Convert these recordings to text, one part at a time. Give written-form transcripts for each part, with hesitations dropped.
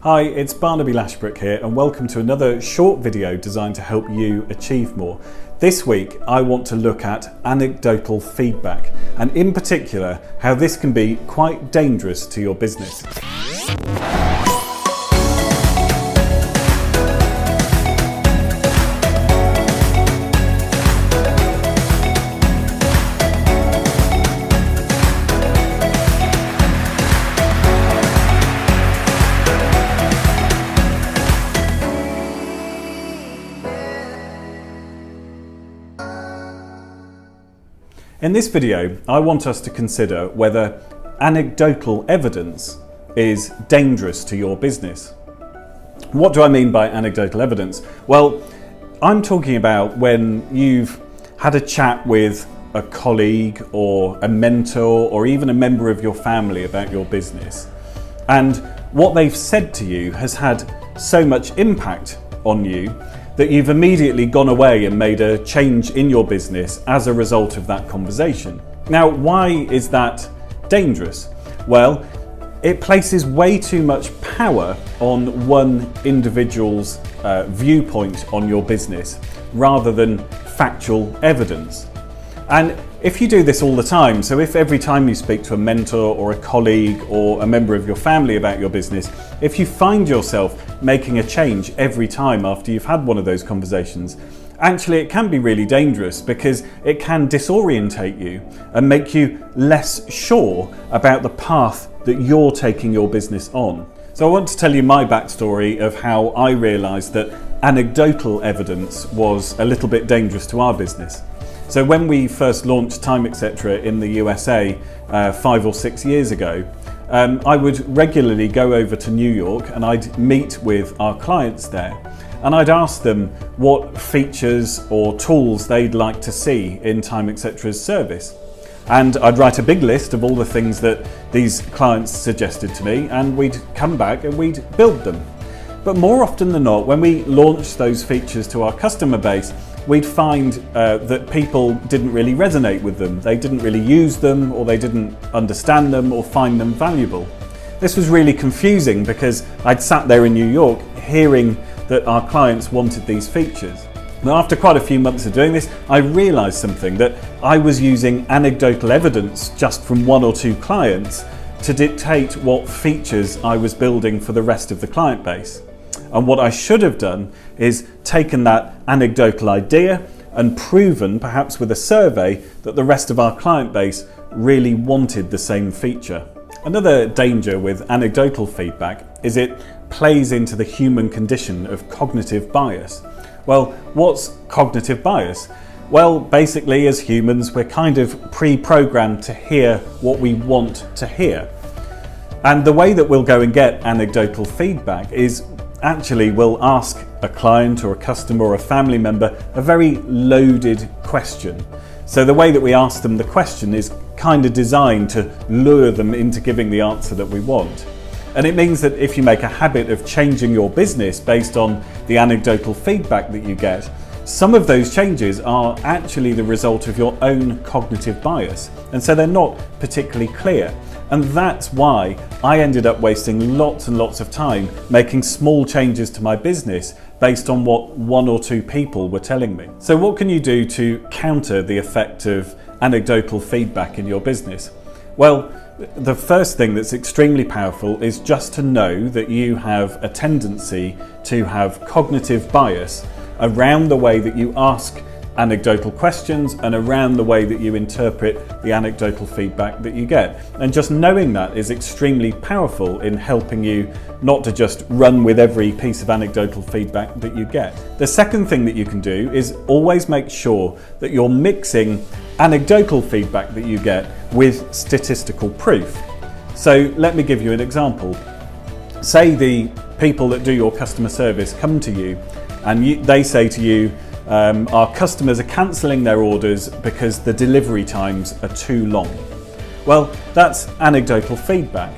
Hi, it's Barnaby Lashbrook here and welcome to another short video designed to help you achieve more. This week I want to look at anecdotal feedback and in particular how this can be quite dangerous to your business. In this video, I want us to consider whether anecdotal evidence is dangerous to your business. What do I mean by anecdotal evidence? Well, I'm talking about when you've had a chat with a colleague or a mentor or even a member of your family about your business, and what they've said to you has had so much impact on you that you've immediately gone away and made a change in your business as a result of that conversation. Now, why is that dangerous? Well, it places way too much power on one individual's viewpoint on your business rather than factual evidence. And if you do this all the time, so if every time you speak to a mentor or a colleague or a member of your family about your business, if you find yourself making a change every time after you've had one of those conversations, actually it can be really dangerous because it can disorientate you and make you less sure about the path that you're taking your business on. So I want to tell you my backstory of how I realised that anecdotal evidence was a little bit dangerous to our business. So when we first launched Time Etc. in the USA 5 or 6 years ago, I would regularly go over to New York and I'd meet with our clients there and I'd ask them what features or tools they'd like to see in Time Etc.'s service. And I'd write a big list of all the things that these clients suggested to me and we'd come back and we'd build them. But more often than not, when we launched those features to our customer base, we'd find that people didn't really resonate with them. They didn't really use them, or they didn't understand them or find them valuable. This was really confusing because I'd sat there in New York hearing that our clients wanted these features. Now, after quite a few months of doing this, I realised something, that I was using anecdotal evidence just from one or two clients to dictate what features I was building for the rest of the client base. And what I should have done is taken that anecdotal idea and proven, perhaps with a survey, that the rest of our client base really wanted the same feature. Another danger with anecdotal feedback is it plays into the human condition of cognitive bias. Well, what's cognitive bias? Well, basically as humans, we're kind of pre-programmed to hear what we want to hear. And the way that we'll go and get anecdotal feedback is actually we'll ask a client or a customer or a family member a very loaded question. So the way that we ask them the question is kind of designed to lure them into giving the answer that we want. And it means that if you make a habit of changing your business based on the anecdotal feedback that you get, some of those changes are actually the result of your own cognitive bias. And so they're not particularly clear. And that's why I ended up wasting lots and lots of time making small changes to my business based on what one or two people were telling me. So what can you do to counter the effect of anecdotal feedback in your business? Well, the first thing that's extremely powerful is just to know that you have a tendency to have cognitive bias around the way that you ask anecdotal questions and around the way that you interpret the anecdotal feedback that you get. And just knowing that is extremely powerful in helping you not to just run with every piece of anecdotal feedback that you get. The second thing that you can do is always make sure that you're mixing anecdotal feedback that you get with statistical proof. So let me give you an example. Say the people that do your customer service come to you and they say to you, our customers are cancelling their orders because the delivery times are too long. Well, that's anecdotal feedback.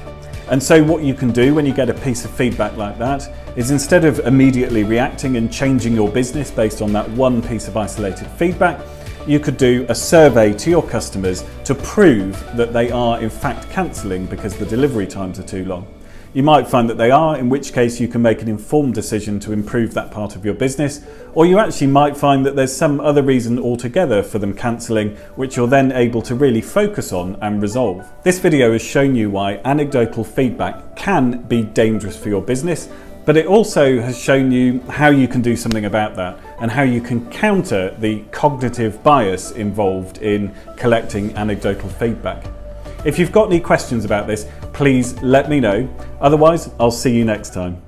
And so what you can do when you get a piece of feedback like that is instead of immediately reacting and changing your business based on that one piece of isolated feedback, you could do a survey to your customers to prove that they are in fact cancelling because the delivery times are too long. You might find that they are, in which case you can make an informed decision to improve that part of your business, or you actually might find that there's some other reason altogether for them cancelling, which you're then able to really focus on and resolve. This video has shown you why anecdotal feedback can be dangerous for your business, but it also has shown you how you can do something about that and how you can counter the cognitive bias involved in collecting anecdotal feedback. If you've got any questions about this, please let me know. Otherwise, I'll see you next time.